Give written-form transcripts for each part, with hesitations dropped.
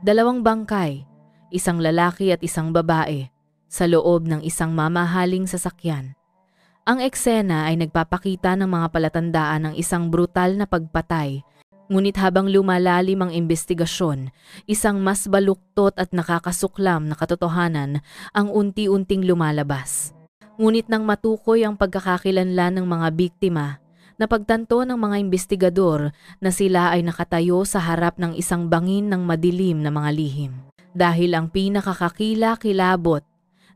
Dalawang bangkay, isang lalaki at isang babae, sa loob ng isang mamahaling sasakyan. Ang eksena ay nagpapakita ng mga palatandaan ng isang brutal na pagpatay. Ngunit habang lumalalim ang imbestigasyon, isang mas baluktot at nakakasuklam na katotohanan ang unti-unting lumalabas. Ngunit nang matukoy ang pagkakakilanlan ng mga biktima, napagtanto ng mga investigador na sila ay nakatayo sa harap ng isang bangin ng madilim na mga lihim. Dahil ang pinakakakila-kilabot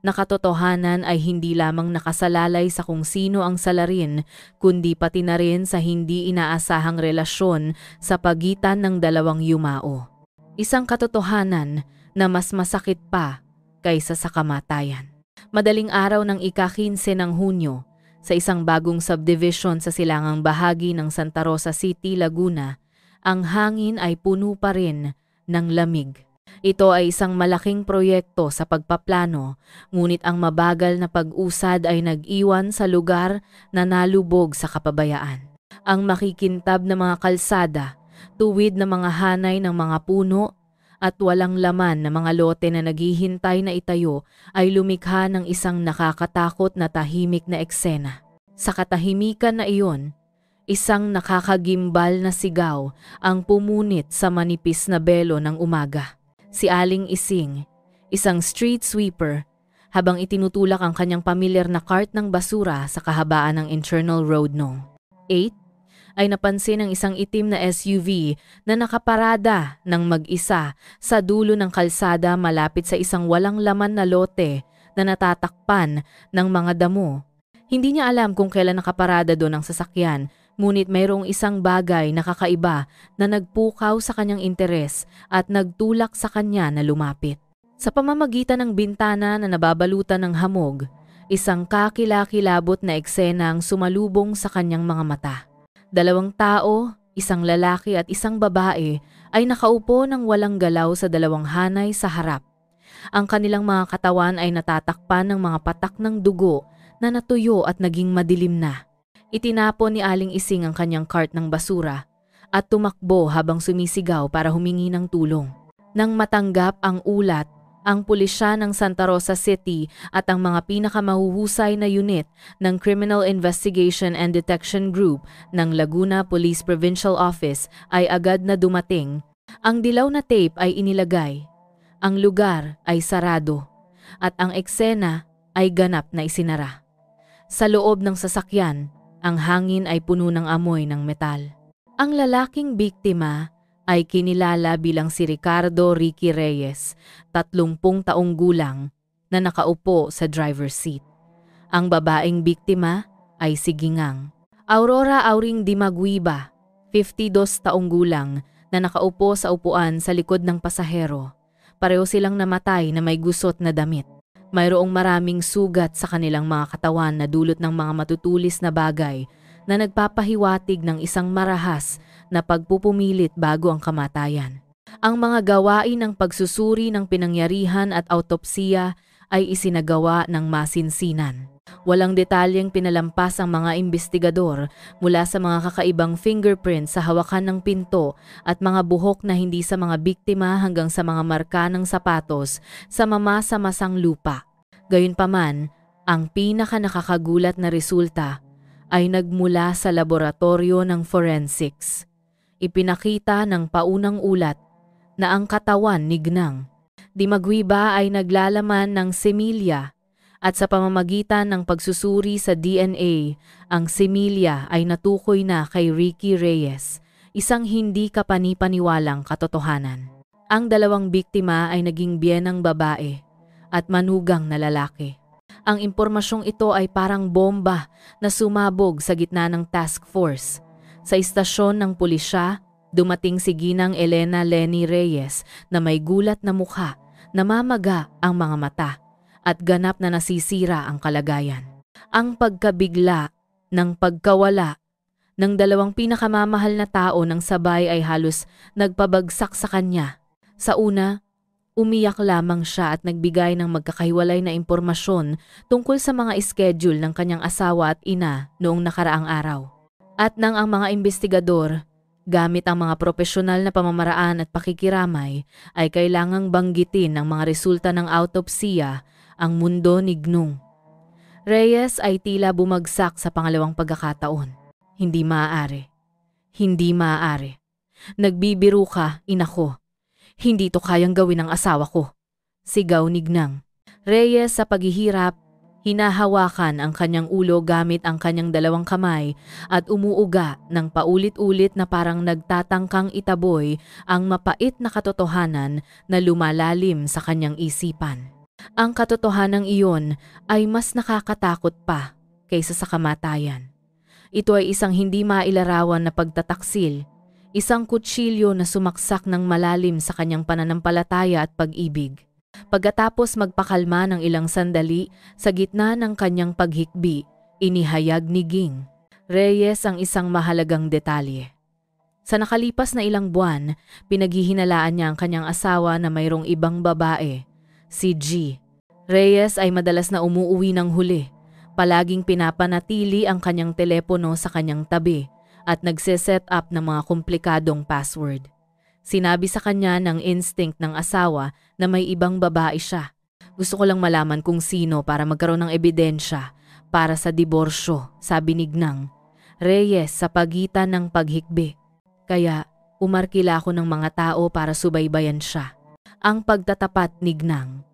na katotohanan ay hindi lamang nakasalalay sa kung sino ang salarin, kundi pati na rin sa hindi inaasahang relasyon sa pagitan ng dalawang yumao. Isang katotohanan na mas masakit pa kaysa sa kamatayan. Madaling araw ng ika-15 ng Hunyo, sa isang bagong subdivision sa silangang bahagi ng Santa Rosa City, Laguna, ang hangin ay puno pa rin ng lamig. Ito ay isang malaking proyekto sa pagpaplano, ngunit ang mabagal na pag-usad ay nag-iwan sa lugar na nalubog sa kapabayaan. Ang makikintab na mga kalsada, tuwid na mga hanay ng mga puno, at walang laman na mga lote na naghihintay na itayo ay lumikha ng isang nakakatakot na tahimik na eksena. Sa katahimikan na iyon, isang nakakagimbal na sigaw ang pumunit sa manipis na belo ng umaga. Si Aling Ising, isang street sweeper, habang itinutulak ang kanyang pamilyar na cart ng basura sa kahabaan ng Internal Road No. 8, ay napansin ang isang itim na SUV na nakaparada ng mag-isa sa dulo ng kalsada malapit sa isang walang laman na lote na natatakpan ng mga damo. Hindi niya alam kung kailan nakaparada doon ang sasakyan, ngunit mayroong isang bagay na kakaiba na nagpukaw sa kanyang interes at nagtulak sa kanya na lumapit. Sa pamamagitan ng bintana na nababalutan ng hamog, isang kakilakilabot na eksena ang sumalubong sa kanyang mga mata. Dalawang tao, isang lalaki at isang babae, ay nakaupo ng walang galaw sa dalawang hanay sa harap. Ang kanilang mga katawan ay natatakpan ng mga patak ng dugo na natuyo at naging madilim na. Itinapon ni Aling Ising ang kanyang cart ng basura at tumakbo habang sumisigaw para humingi ng tulong. Nang matanggap ang ulat, ang pulisya ng Santa Rosa City at ang mga pinakamahuhusay na unit ng Criminal Investigation and Detection Group ng Laguna Police Provincial Office ay agad na dumating. Ang dilaw na tape ay inilagay, ang lugar ay sarado, at ang eksena ay ganap na isinara. Sa loob ng sasakyan, ang hangin ay puno ng amoy ng metal. Ang lalaking biktima ay kinilala bilang si Ricardo Ricky Reyes, 30 taong gulang, na nakaupo sa driver's seat. Ang babaeng biktima ay si Gingang Aurora Auring Dimaguiba, 52 taong gulang, na nakaupo sa upuan sa likod ng pasahero. Pareho silang namatay na may gusot na damit. Mayroong maraming sugat sa kanilang mga katawan na dulot ng mga matutulis na bagay na nagpapahiwatig ng isang marahas na pagpupumilit bago ang kamatayan. Ang mga gawain ng pagsusuri ng pinangyarihan at autopsiya ay isinagawa ng masinsinan. Walang detalyeng pinalampas ang mga investigador mula sa mga kakaibang fingerprints sa hawakan ng pinto at mga buhok na hindi sa mga biktima hanggang sa mga marka ng sapatos sa mamasa-masang lupa. Gayunpaman, ang pinaka-nakakagulat na resulta ay nagmula sa laboratorio ng forensics. Ipinakita ng paunang ulat na ang katawan ni Gingang Dimaguiba ay naglalaman ng semilya at sa pamamagitan ng pagsusuri sa DNA, ang semilya ay natukoy na kay Ricky Reyes, isang hindi kapanipaniwalang katotohanan. Ang dalawang biktima ay naging biyenang babae at manugang na lalaki. Ang impormasyong ito ay parang bomba na sumabog sa gitna ng task force. Sa istasyon ng pulisya, dumating si Ginang Elena Lenny Reyes na may gulat na mukha, namamaga ang mga mata, at ganap na nasisira ang kalagayan. Ang pagkabigla ng pagkawala ng dalawang pinakamamahal na tao ng sabay ay halos nagpabagsak sa kanya. Sa una, umiyak lamang siya at nagbigay ng magkakahiwalay na impormasyon tungkol sa mga schedule ng kanyang asawa at ina noong nakaraang araw. At nang ang mga investigador Gamit ang mga propesyonal na pamamaraan at pakikiramay ay kailangang banggitin ng mga resulta ng autopsiya ang mundo ni Gnung. Reyes ay tila bumagsak sa pangalawang pagkakataon. Hindi maaari. Hindi maaari. Nagbibiro ka, ina ko. Hindi to kayang gawin ng asawa ko. Sigaw ni Gnang. Reyes sa paghihirap, hinahawakan ang kanyang ulo gamit ang kanyang dalawang kamay at umuuga ng paulit-ulit na parang nagtatangkang itaboy ang mapait na katotohanan na lumalalim sa kanyang isipan. Ang katotohanang iyon ay mas nakakatakot pa kaysa sa kamatayan. Ito ay isang hindi mailarawan na pagtataksil, isang kutsilyo na sumaksak ng malalim sa kanyang pananampalataya at pag-ibig. Pagkatapos magpakalma ng ilang sandali sa gitna ng kanyang paghikbi, inihayag ni Ging Reyes ang isang mahalagang detalye. Sa nakalipas na ilang buwan, pinaghihinalaan niya ang kanyang asawa na mayroong ibang babae, si G. Reyes ay madalas na umuuwi ng huli, palaging pinapanatili ang kanyang telepono sa kanyang tabi at nagse-set up ng mga komplikadong password. Sinabi sa kanya ng instinct ng asawa na may ibang babae siya. Gusto ko lang malaman kung sino para magkaroon ng ebidensya para sa diborsyo, sabi ni Gnang Reyes sa pagitan ng paghikbi. Kaya umarkila ako ng mga tao para subaybayan siya. Ang pagtatapat ni Gnang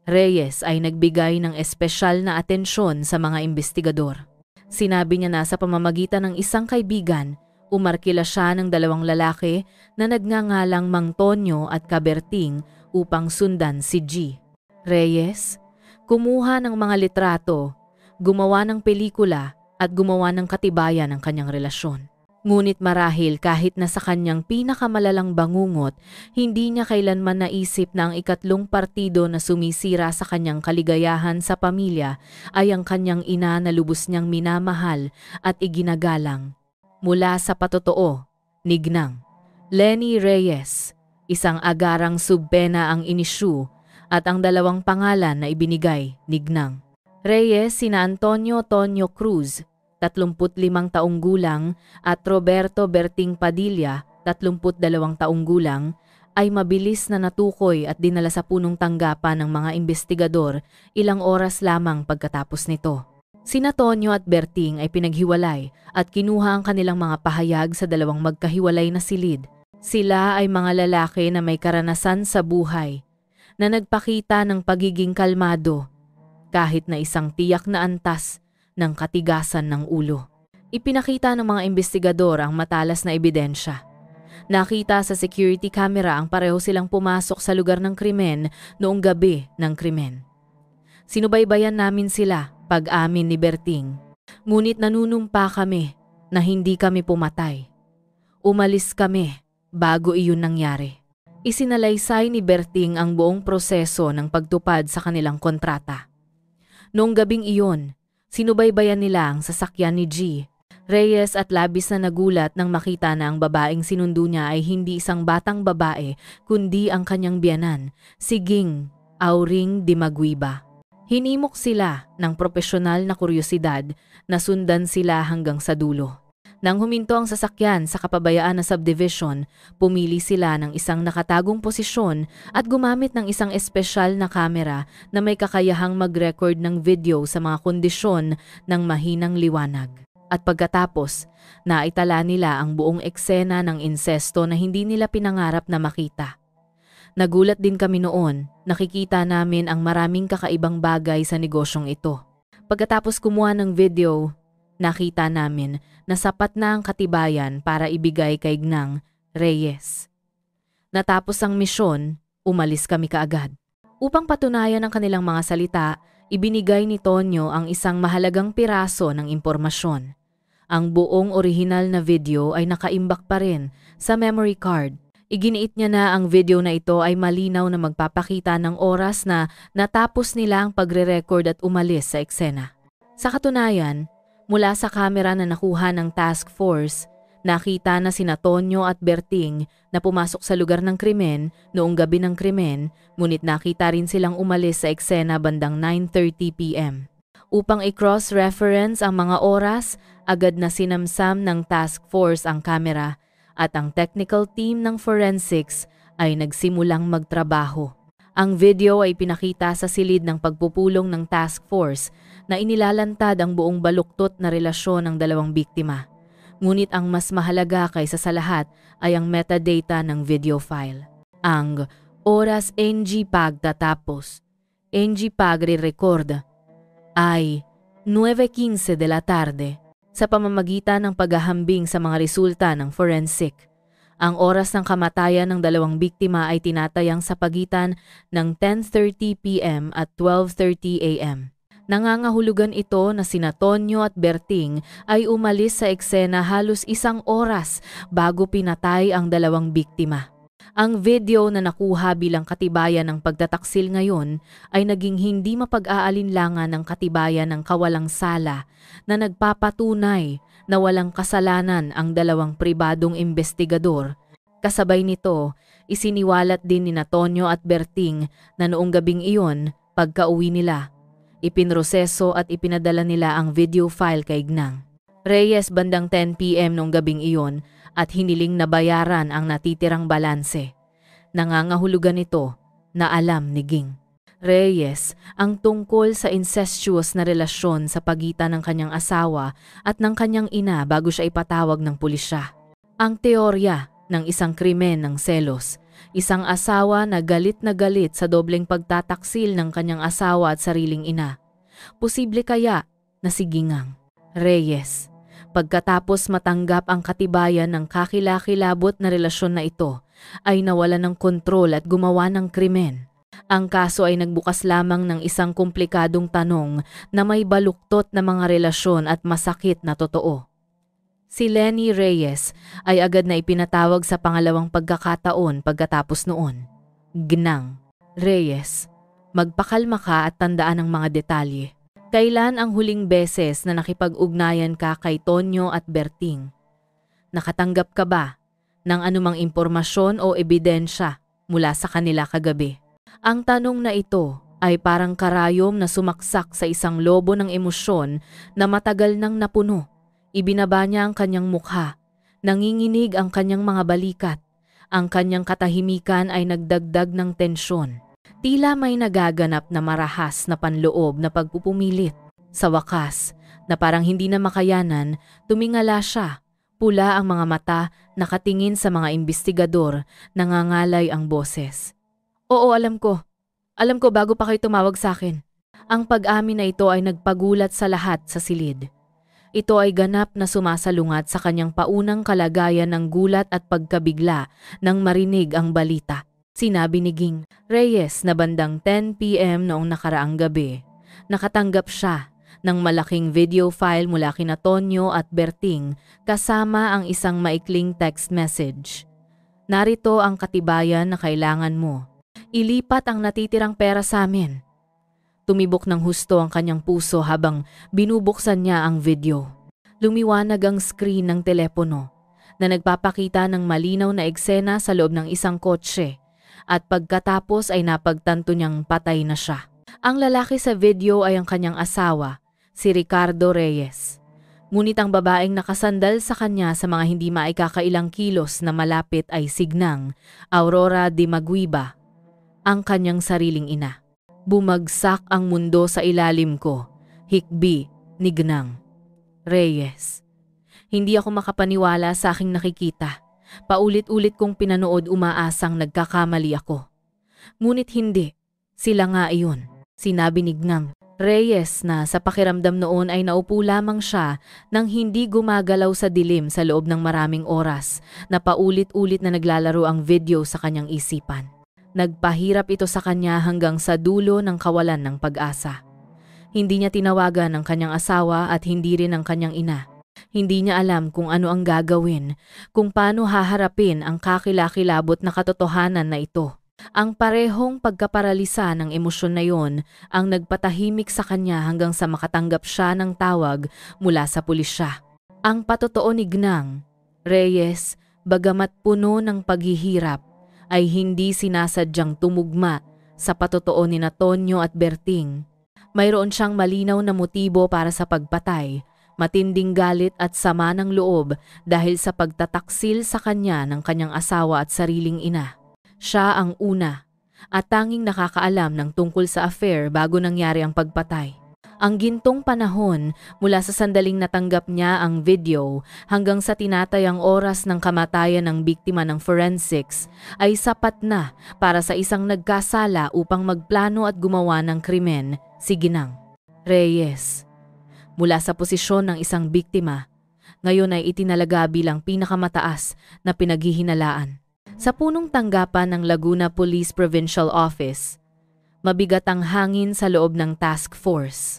Reyes ay nagbigay ng espesyal na atensyon sa mga investigador. Sinabi niya na sa pamamagitan ng isang kaibigan, umarkila siya ng dalawang lalaki na nagngangalang Mang Tonyo at Kaberting upang sundan si G. Reyes, kumuha ng mga litrato, gumawa ng pelikula at gumawa ng katibayan ng kanyang relasyon. Ngunit marahil kahit na sa kanyang pinakamalalang bangungot, hindi niya kailanman naisip na ang ikatlong partido na sumisira sa kanyang kaligayahan sa pamilya ay ang kanyang ina na lubos niyang minamahal at iginagalang. Mula sa patotoo, ni Gnang Lenny Reyes, isang agarang subpena ang inisyu at ang dalawang pangalan na ibinigay ni Gnang Reyes sina Antonio Tonyo Cruz, 35 taong gulang at Roberto Berting Padilla, 32 taong gulang, ay mabilis na natukoy at dinala sa punong tanggapan ng mga investigador ilang oras lamang pagkatapos nito. Sina Tonyo at Berting ay pinaghiwalay at kinuha ang kanilang mga pahayag sa dalawang magkahiwalay na silid. Sila ay mga lalaki na may karanasan sa buhay, na nagpakita ng pagiging kalmado, kahit na isang tiyak na antas ng katigasan ng ulo. Ipinakita ng mga investigador ang matalas na ebidensya. Nakita sa security camera ang pareho silang pumasok sa lugar ng krimen noong gabi ng krimen. Sinubaybayan namin sila, pag-amin ni Berting. Ngunit nanunumpa kami na hindi kami pumatay. Umalis kami bago iyon nangyari. Isinalaysay ni Berting ang buong proseso ng pagtupad sa kanilang kontrata. Noong gabing iyon, sinubaybayan nila ang sasakyan ni G. Reyes at labis na nagulat nang makita na ang babaeng sinundo niya ay hindi isang batang babae kundi ang kanyang biyanan, si Ging Auring Dimaguiba. Hinimok sila ng propesyonal na kuryosidad na sundan sila hanggang sa dulo. Nang huminto ang sasakyan sa kapabayaan na subdivision, pumili sila ng isang nakatagong posisyon at gumamit ng isang espesyal na kamera na may kakayahang mag-record ng video sa mga kondisyon ng mahinang liwanag. At pagkatapos, naitala nila ang buong eksena ng insesto na hindi nila pinangarap na makita. Nagulat din kami noon, nakikita namin ang maraming kakaibang bagay sa negosyong ito. Pagkatapos kumuha ng video, nakita namin na sapat na ang katibayan para ibigay kay Gnang Reyes. Natapos ang misyon, umalis kami kaagad. Upang patunayan ang kanilang mga salita, ibinigay ni Tonyo ang isang mahalagang piraso ng impormasyon. Ang buong orihinal na video ay nakaimbak pa rin sa memory card. Iginiit niya na ang video na ito ay malinaw na magpapakita ng oras na natapos nila ang pagre-record at umalis sa eksena. Sa katunayan, mula sa kamera na nakuha ng task force, nakita na sina Tonyo at Berting na pumasok sa lugar ng krimen noong gabi ng krimen, ngunit nakita rin silang umalis sa eksena bandang 9:30 p.m. Upang i-cross-reference ang mga oras, agad na sinamsam ng task force ang kamera at ang technical team ng forensics ay nagsimulang magtrabaho. Ang video ay pinakita sa silid ng pagpupulong ng task force na inilalantad ang buong baluktot na relasyon ng dalawang biktima. Ngunit ang mas mahalaga kaysa sa lahat ay ang metadata ng video file. Ang oras NG pagtatapos, NG pagre-record ay 9:15 de la tarde sa pamamagitan ng paghahambing sa mga resulta ng forensic. Ang oras ng kamatayan ng dalawang biktima ay tinatayang sa pagitan ng 10:30 p.m. at 12:30 a.m. Nangangahulugan ito na sina Tonyo at Berting ay umalis sa eksena halos 1 oras bago pinatay ang dalawang biktima. Ang video na nakuha bilang katibayan ng pagtataksil ngayon ay naging hindi mapag-aalinlangan ng katibayan ng kawalang sala na nagpapatunay na walang kasalanan ang dalawang pribadong investigador. Kasabay nito, isiniwalat din ni Tonyo at Berting na noong gabing iyon, pagka-uwi nila, ipinroseso at ipinadala nila ang video file kay Gnang Reyes bandang 10 p.m. noong gabing iyon at hiniling na bayaran ang natitirang balanse. Nangangahulugan ito na alam ni Ging Reyes ang tungkol sa incestuous na relasyon sa pagitan ng kanyang asawa at ng kanyang ina bago siya ipatawag ng pulisya. Ang teorya ng isang krimen ng selos, isang asawa na galit sa dobleng pagtataksil ng kanyang asawa at sariling ina. Posible kaya na si Gingang Reyes, pagkatapos matanggap ang katibayan ng kakilakilabot na relasyon na ito, ay nawalan ng kontrol at gumawa ng krimen. Ang kaso ay nagbukas lamang ng isang komplikadong tanong na may baluktot na mga relasyon at masakit na totoo. Si Lenny Reyes ay agad na ipinatawag sa pangalawang pagkakataon pagkatapos noon. Gnang Reyes, magpakalma ka at tandaan ang mga detalye. Kailan ang huling beses na nakipag-ugnayan ka kay Tonyo at Berting? Nakatanggap ka ba ng anumang impormasyon o ebidensya mula sa kanila kagabi? Ang tanong na ito ay parang karayom na sumaksak sa isang lobo ng emosyon na matagal nang napuno. Ibinaba niya ang kanyang mukha, nanginginig ang kanyang mga balikat, ang kanyang katahimikan ay nagdagdag ng tensyon. Tila may nagaganap na marahas na panloob na pagpupumilit. Sa wakas, na parang hindi na makayanan, tumingala siya. Pula ang mga mata, nakatingin sa mga investigador, nangangalay ang boses. Oo, alam ko. Alam ko bago pa kayo tumawag sa akin. Ang pag-amin na ito ay nagpagulat sa lahat sa silid. Ito ay ganap na sumasalungat sa kanyang paunang kalagayan ng gulat at pagkabigla nang marinig ang balita. Sinabi ni Ging Reyes na bandang 10 p.m. noong nakaraang gabi, nakatanggap siya ng malaking video file mula kina Tonyo at Berting kasama ang isang maikling text message. Narito ang katibayan na kailangan mo. Ilipat ang natitirang pera sa amin. Tumibok ng husto ang kanyang puso habang binubuksan niya ang video. Lumiwanag ang screen ng telepono na nagpapakita ng malinaw na eksena sa loob ng isang kotse. At pagkatapos ay napagtanto niyang patay na siya. Ang lalaki sa video ay ang kanyang asawa, si Ricardo Reyes. Ngunit ang babaeng nakasandal sa kanya sa mga hindi maikakailang kilos na malapit ay si Gnang Aurora de Maguiba, ang kanyang sariling ina. Bumagsak ang mundo sa ilalim ko, hikbi ni Gnang Reyes. Hindi ako makapaniwala sa aking nakikita. Paulit-ulit kong pinanood umaasang nagkakamali ako. Ngunit hindi, sila nga iyon. Sinabi ni Gnang Reyes na sa pakiramdam noon ay naupo lamang siya nang hindi gumagalaw sa dilim sa loob ng maraming oras na paulit-ulit na naglalaro ang video sa kanyang isipan. Nagpahirap ito sa kanya hanggang sa dulo ng kawalan ng pag-asa. Hindi niya tinawagan ang kanyang asawa at hindi rin ang kanyang ina. Hindi niya alam kung ano ang gagawin, kung paano haharapin ang kakilakilabot na katotohanan na ito. Ang parehong pagkaparalisa ng emosyon na yon ang nagpatahimik sa kanya hanggang sa makatanggap siya ng tawag mula sa pulisya. Ang patotoo ni Gnang Reyes, bagamat puno ng paghihirap, ay hindi sinasadyang tumugma sa patotoo ni Tonyo at Berting. Mayroon siyang malinaw na motibo para sa pagpatay, matinding galit at sama ng loob dahil sa pagtataksil sa kanya ng kanyang asawa at sariling ina. Siya ang una at tanging nakakaalam ng tungkol sa affair bago nangyari ang pagpatay. Ang gintong panahon mula sa sandaling natanggap niya ang video hanggang sa tinatayang oras ng kamatayan ng biktima ng forensics ay sapat na para sa isang nagkasala upang magplano at gumawa ng krimen, si Ginang Reyes. Mula sa posisyon ng isang biktima, ngayon ay itinalaga bilang pinakamataas na pinaghihinalaan. Sa punong tanggapan ng Laguna Police Provincial Office, mabigat ang hangin sa loob ng task force.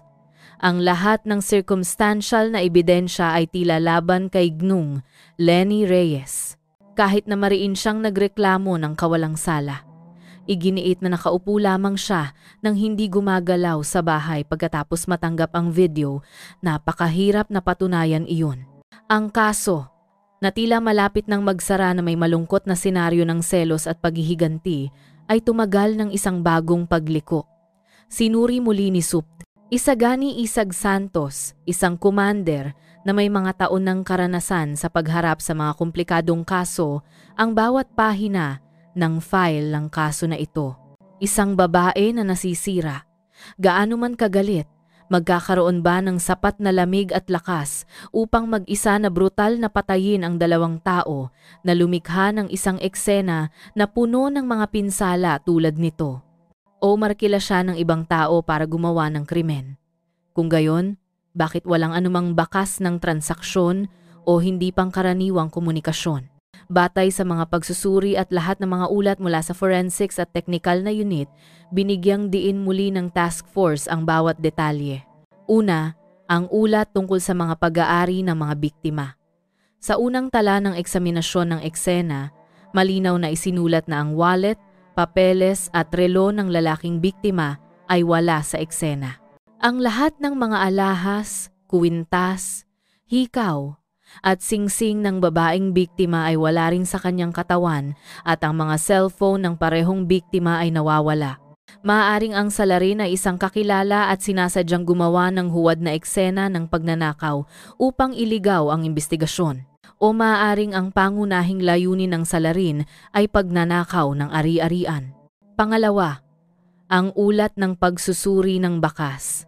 Ang lahat ng circumstantial na ebidensya ay tila laban kay Gnung Lenny Reyes. Kahit na mariin siyang nagreklamo ng kawalang sala, iginiit na nakaupo lamang siya nang hindi gumagalaw sa bahay pagkatapos matanggap ang video. Napakahirap na patunayan iyon. Ang kaso, na tila malapit ng magsara na may malungkot na senaryo ng selos at paghihiganti, ay tumagal ng isang bagong pagliko. Sinuri muli ni Supt, Isagani Isag Santos, isang commander na may mga taon ng karanasan sa pagharap sa mga komplikadong kaso, ang bawat pahina ng file ng kaso na ito. Isang babae na nasisira. Gaano man kagalit, magkakaroon ba ng sapat na lamig at lakas upang mag-isa na brutal na patayin ang dalawang tao na lumikha ng isang eksena na puno ng mga pinsala tulad nito? O markila siya ng ibang tao para gumawa ng krimen? Kung gayon, bakit walang anumang bakas ng transaksyon o hindi pangkaraniwang komunikasyon? Batay sa mga pagsusuri at lahat ng mga ulat mula sa forensics at technical na unit, binigyang diin muli ng task force ang bawat detalye. Una, ang ulat tungkol sa mga pag-aari ng mga biktima. Sa unang tala ng eksaminasyon ng eksena, malinaw na isinulat na ang wallet, papeles at relo ng lalaking biktima ay wala sa eksena. Ang lahat ng mga alahas, kuwintas, hikaw at singsing ng babaeng biktima ay wala rin sa kanyang katawan at ang mga cellphone ng parehong biktima ay nawawala. Maaaring ang salarin ay isang kakilala at sinasadyang gumawa ng huwad na eksena ng pagnanakaw upang iligaw ang imbestigasyon. O maaaring ang pangunahing layunin ng salarin ay pagnanakaw ng ari-arian. Pangalawa, ang ulat ng pagsusuri ng bakas.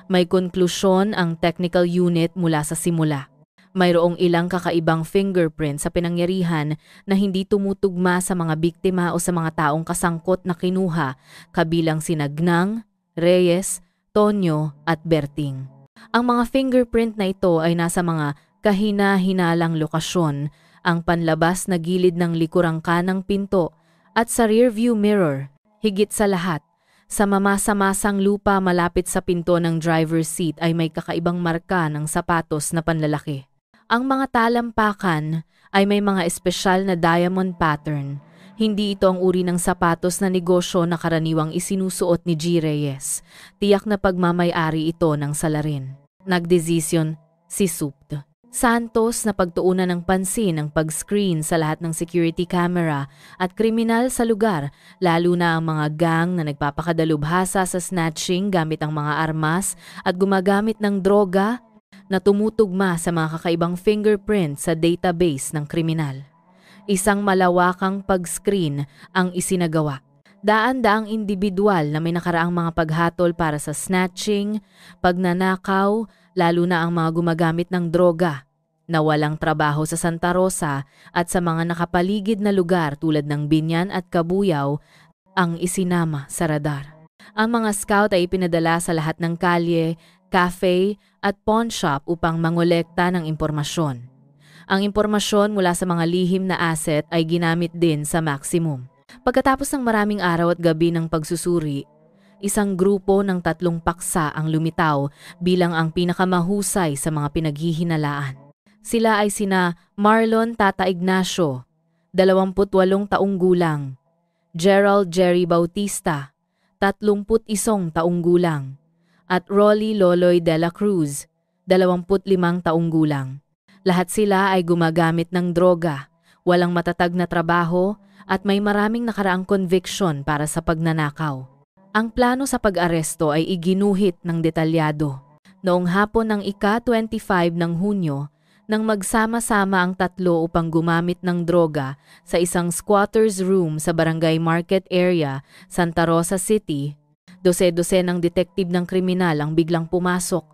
May konklusyon ang technical unit mula sa simula. Mayroong ilang kakaibang fingerprint sa pinangyarihan na hindi tumutugma sa mga biktima o sa mga taong kasangkot na kinuha, kabilang sina Gnang, Reyes, Tonyo at Berting. Ang mga fingerprint na ito ay nasa mga kahina-hinalang lokasyon, ang panlabas na gilid ng likurang kanang pinto at sa rearview mirror. Higit sa lahat, sa mamasa-masang lupa malapit sa pinto ng driver's seat ay may kakaibang marka ng sapatos na panlalaki. Ang mga talampakan ay may mga espesyal na diamond pattern. Hindi ito ang uri ng sapatos na negosyo na karaniwang isinusuot ni G. Reyes. Tiyak na pagmamay-ari ito ng salarin. Nagdesisyon si Supt Santos na pagtuunan ng pansin ang pag-screen sa lahat ng security camera at kriminal sa lugar, lalo na ang mga gang na nagpapakadalubhasa sa snatching gamit ang mga armas at gumagamit ng droga na tumutugma sa mga kakaibang fingerprint sa database ng kriminal. Isang malawakang pag-screen ang isinagawa. Daan-daang individual na may nakaraang mga paghatol para sa snatching, pagnanakaw, lalo na ang mga gumagamit ng droga, na walang trabaho sa Santa Rosa at sa mga nakapaligid na lugar tulad ng Binyan at Kabuyaw ang isinama sa radar. Ang mga scout ay ipinadala sa lahat ng kalye, cafe at pawn shop upang mangolekta ng impormasyon. Ang impormasyon mula sa mga lihim na asset ay ginamit din sa maximum. Pagkatapos ng maraming araw at gabi ng pagsusuri, isang grupo ng 3 paksa ang lumitaw bilang ang pinakamahusay sa mga pinaghihinalaan. Sila ay sina Marlon Tata Ignacio, 28 taong gulang, Gerald Jerry Bautista, 31 taong gulang, at Rolly Loloy de la Cruz, 25 taong gulang. Lahat sila ay gumagamit ng droga, walang matatag na trabaho at may maraming nakaraang conviction para sa pagnanakaw. Ang plano sa pag-aresto ay iginuhit ng detalyado. Noong hapon ng ika-25 ng Hunyo, nang magsama-sama ang tatlo upang gumamit ng droga sa isang squatter's room sa Barangay Market Area, Santa Rosa City, dose-dosenang detective ng kriminal ang biglang pumasok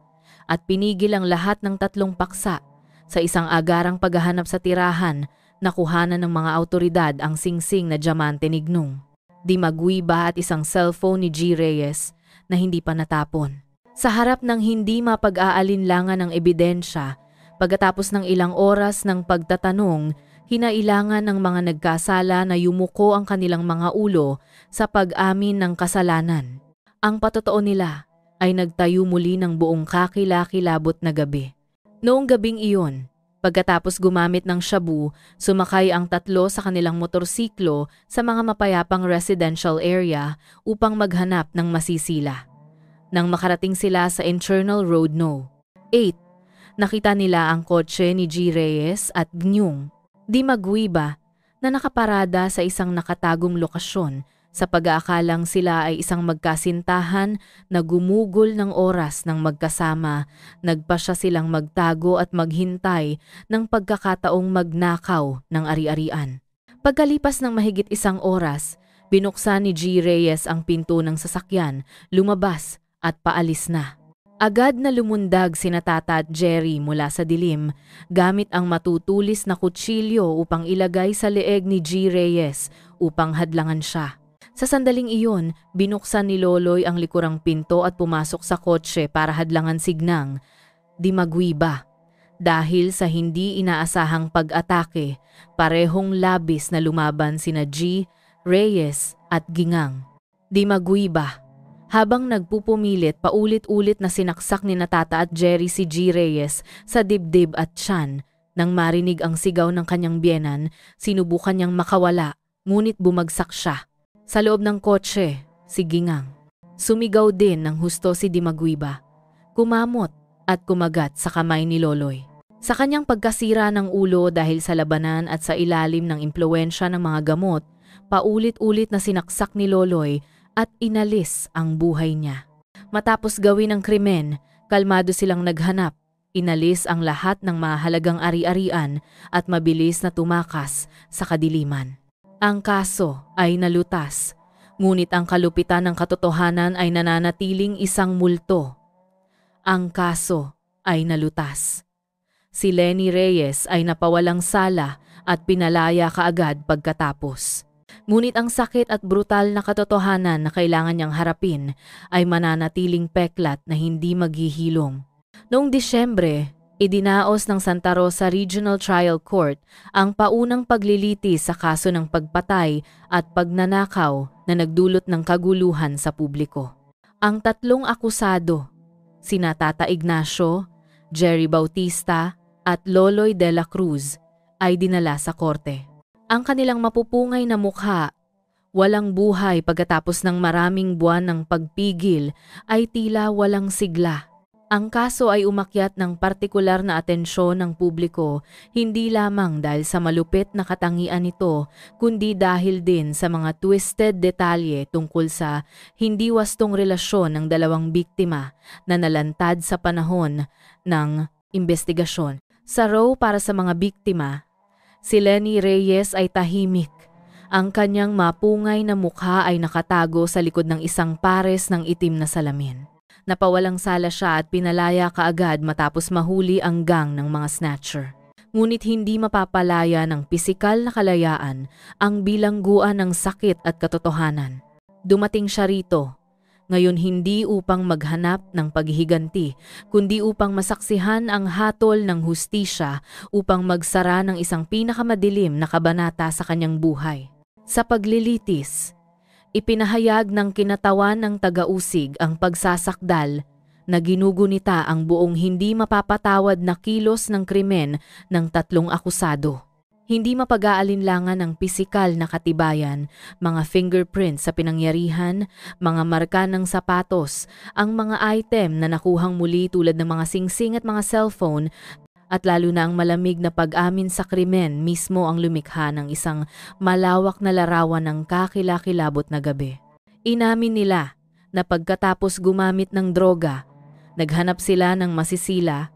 at pinigil ang lahat ng tatlong paksa sa isang agarang paghahanap sa tirahan. Nakuhanan ng mga autoridad ang singsing na diamante ni Gnong, Di Maguiba at isang cellphone ni G. Reyes na hindi pa natapon. Sa harap ng hindi mapag-aalinlangan ng ebidensya, pagkatapos ng ilang oras ng pagtatanong, hinailangan ng mga nagkasala na yumuko ang kanilang mga ulo sa pag-amin ng kasalanan. Ang patotoo nila ay nagtayo muli ng buong kakilakilabot na gabi. Noong gabing iyon, pagkatapos gumamit ng shabu, sumakay ang tatlo sa kanilang motorsiklo sa mga mapayapang residential area upang maghanap ng masisila. Nang makarating sila sa Internal Road No. 8, nakita nila ang kotse ni G. Reyes at Gnong, Di Maguiba na nakaparada sa isang nakatagong lokasyon sa pag-aakalang sila ay isang magkasintahan na gumugol ng oras ng magkasama. Nagpasya silang magtago at maghintay ng pagkakataong magnakaw ng ari-arian. Pagkalipas ng mahigit isang oras, binuksan ni G. Reyes ang pinto ng sasakyan, lumabas at paalis na. Agad na lumundag sina Tata at Jerry mula sa dilim gamit ang matutulis na kutsilyo upang ilagay sa leeg ni G. Reyes upang hadlangan siya. Sa sandaling iyon, binuksan ni Loloy ang likurang pinto at pumasok sa kotse para hadlangan si Gnong, Di Maguiba. Dahil sa hindi inaasahang pag-atake, parehong labis na lumaban sina G. Reyes at Gnong, Di Maguiba. Habang nagpupumilit, paulit-ulit na sinaksak ni Tata at Jerry si G. Reyes sa dibdib at tiyan. Nang marinig ang sigaw ng kanyang biyenan, sinubukan niyang makawala, ngunit bumagsak siya. Sa loob ng kotse, si Gnong. Sumigaw din ng husto si Di Maguiba. Kumamot at kumagat sa kamay ni Loloy. Sa kanyang pagkasira ng ulo dahil sa labanan at sa ilalim ng impluwensya ng mga gamot, paulit-ulit na sinaksak ni Loloy at inalis ang buhay niya. Matapos gawin ang krimen, kalmado silang naghanap. Inalis ang lahat ng mahalagang ari-arian at mabilis na tumakas sa kadiliman. Ang kaso ay nalutas, ngunit ang kalupitan ng katotohanan ay nananatiling isang multo. Ang kaso ay nalutas. Si Lenny Reyes ay napawalang sala at pinalaya kaagad pagkatapos. Ngunit ang sakit at brutal na katotohanan na kailangan niyang harapin ay mananatiling peklat na hindi maghihilom. Noong Disyembre, idinaos ng Santa Rosa Regional Trial Court ang paunang paglilitis sa kaso ng pagpatay at pagnanakaw na nagdulot ng kaguluhan sa publiko. Ang tatlong akusado, sina Tata Ignacio, Jerry Bautista at Loloy de la Cruz, ay dinala sa korte. Ang kanilang mapupungay na mukha, walang buhay pagkatapos ng maraming buwan ng pagpigil, ay tila walang sigla. Ang kaso ay umakyat ng partikular na atensyon ng publiko, hindi lamang dahil sa malupit na katangian nito, kundi dahil din sa mga twisted detalye tungkol sa hindi wastong relasyon ng dalawang biktima na nalantad sa panahon ng investigasyon. Sa row para sa mga biktima, si Lenny Reyes ay tahimik. Ang kanyang mapungay na mukha ay nakatago sa likod ng isang pares ng itim na salamin. Napawalang sala siya at pinalaya kaagad matapos mahuli ang gang ng mga snatcher. Ngunit hindi mapapalaya ng pisikal na kalayaan ang bilangguan ng sakit at katotohanan. Dumating siya rito, ngayon hindi upang maghanap ng paghihiganti, kundi upang masaksihan ang hatol ng hustisya upang magsara ng isang pinakamadilim na kabanata sa kanyang buhay. Sa paglilitis, ipinahayag ng kinatawan ng taga-usig ang pagsasakdal na ginugunita ang buong hindi mapapatawad na kilos ng krimen ng tatlong akusado. Hindi mapag-aalinlangan ng pisikal na katibayan, mga fingerprints sa pinangyarihan, mga marka ng sapatos, ang mga item na nakuhang muli tulad ng mga singsing at mga cellphone, at lalo na ang malamig na pag-amin sa krimen mismo ang lumikha ng isang malawak na larawan ng kakilakilabot na gabi. Inamin nila na pagkatapos gumamit ng droga, Naghanap sila ng masisila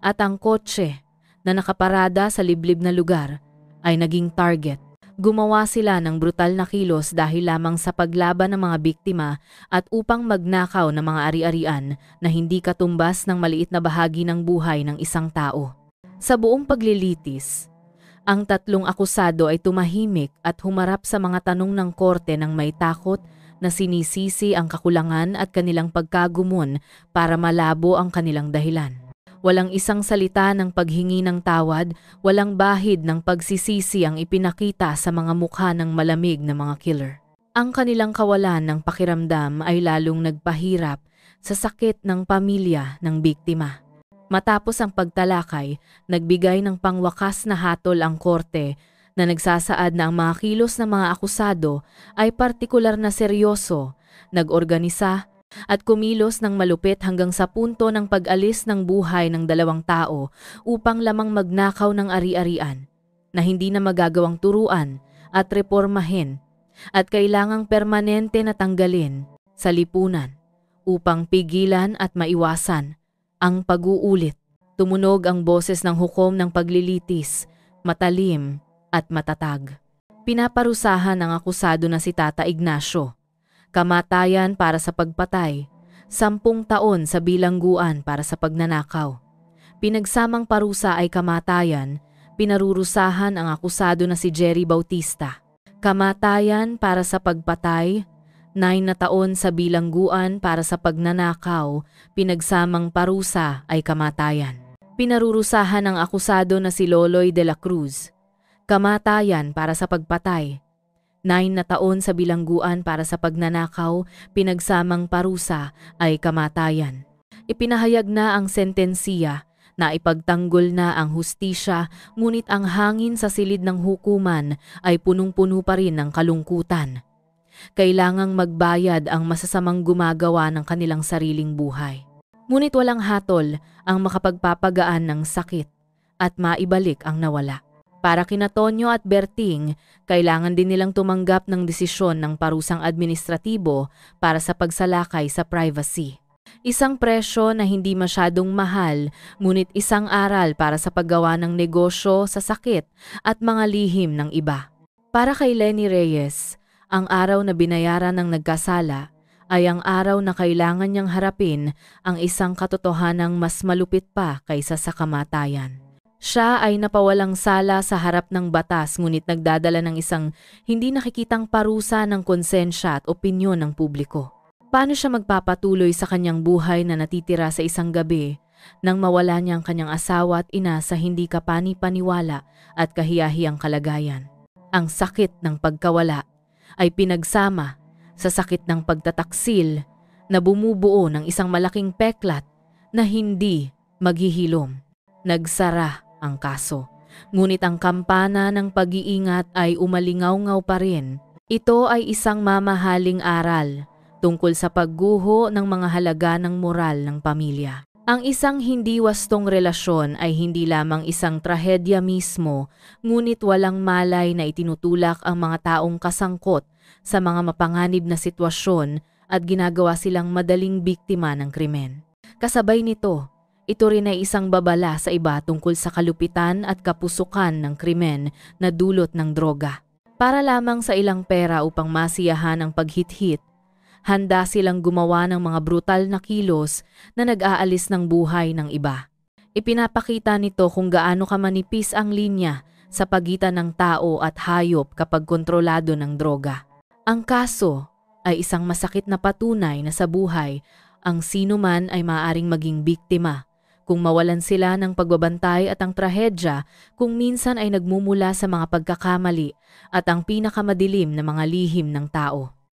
at ang kotse na nakaparada sa liblib na lugar ay naging target. Gumawa sila ng brutal na kilos dahil lamang sa paglaban ng mga biktima at upang magnakaw ng mga ari-arian na hindi katumbas ng maliit na bahagi ng buhay ng isang tao. Sa buong paglilitis, ang tatlong akusado ay tumahimik at humarap sa mga tanong ng korte ng may takot na sinisisi ang kakulangan at kanilang pagkagumon para malabo ang kanilang dahilan. Walang isang salita ng paghingi ng tawad, walang bahid ng pagsisisi ang ipinakita sa mga mukha ng malamig na mga killer. Ang kanilang kawalan ng pakiramdam ay lalong nagpahirap sa sakit ng pamilya ng biktima. Matapos ang pagtalakay, nagbigay ng pangwakas na hatol ang korte na nagsasaad na ang mga kilos ng mga akusado ay partikular na seryoso, nag-organisa at kumilos ng malupit hanggang sa punto ng pag-alis ng buhay ng dalawang tao upang lamang magnakaw ng ari-arian na hindi na magagawang turuan at reformahin at kailangang permanente na tanggalin sa lipunan upang pigilan at maiwasan ang pag-uulit. Tumunog ang boses ng hukom ng paglilitis, matalim at matatag. Pinaparusahan ng akusado na si Tata Ignacio. Kamatayan para sa pagpatay, 10 taon sa bilangguan para sa pagnanakaw. Pinagsamang parusa ay kamatayan, pinarurusahan ang akusado na si Jerry Bautista. Kamatayan para sa pagpatay, 9 na taon sa bilangguan para sa pagnanakaw, pinagsamang parusa ay kamatayan. Pinarurusahan ang akusado na si Loloy de la Cruz. Kamatayan para sa pagpatay, 9 na taon sa bilangguan para sa pagnanakaw, pinagsamang parusa ay kamatayan. Ipinahayag na ang sentensiya na ipagtanggol na ang hustisya, ngunit ang hangin sa silid ng hukuman ay punong-puno pa rin ng kalungkutan. Kailangang magbayad ang masasamang gumagawa ng kanilang sariling buhay. Ngunit walang hatol ang makapagpapagaan ng sakit at maibalik ang nawala. Para kina Tonyo at Berting, kailangan din nilang tumanggap ng desisyon ng parusang administratibo para sa pagsalakay sa privacy. Isang presyo na hindi masyadong mahal, ngunit isang aral para sa paggawa ng negosyo sa sakit at mga lihim ng iba. Para kay Lenny Reyes, ang araw na binayaran ng nagkasala ay ang araw na kailangan niyang harapin ang isang katotohanang mas malupit pa kaysa sa kamatayan. Siya ay napawalang sala sa harap ng batas ngunit nagdadala ng isang hindi nakikitang parusa ng konsensya at opinyon ng publiko. Paano siya magpapatuloy sa kanyang buhay na natitira sa isang gabi nang mawala niya ang kanyang asawa at ina sa hindi kapani-paniwala at kahiyahiyang kalagayan? Ang sakit ng pagkawala ay pinagsama sa sakit ng pagtataksil na bumubuo ng isang malaking peklat na hindi maghihilom. Nagsara ang kaso. Ngunit ang kampana ng pag-iingat ay umalingaw-ngaw pa rin. Ito ay isang mamahaling aral tungkol sa pagguho ng mga halaga ng moral ng pamilya. Ang isang hindi wastong relasyon ay hindi lamang isang trahedya mismo, ngunit walang malay na itinutulak ang mga taong kasangkot sa mga mapanganib na sitwasyon at ginagawa silang madaling biktima ng krimen. Kasabay nito, ito rin ay isang babala sa iba tungkol sa kalupitan at kapusukan ng krimen na dulot ng droga. Para lamang sa ilang pera upang masiyahan ang paghit-hit, handa silang gumawa ng mga brutal na kilos na nag-aalis ng buhay ng iba. Ipinapakita nito kung gaano kamanipis ang linya sa pagitan ng tao at hayop kapag kontrolado ng droga. Ang kaso ay isang masakit na patunay na sa buhay, ang sino man ay maaaring maging biktima kung mawalan sila ng pagbabantay at ang trahedya kung minsan ay nagmumula sa mga pagkakamali at ang pinakamadilim na mga lihim ng tao.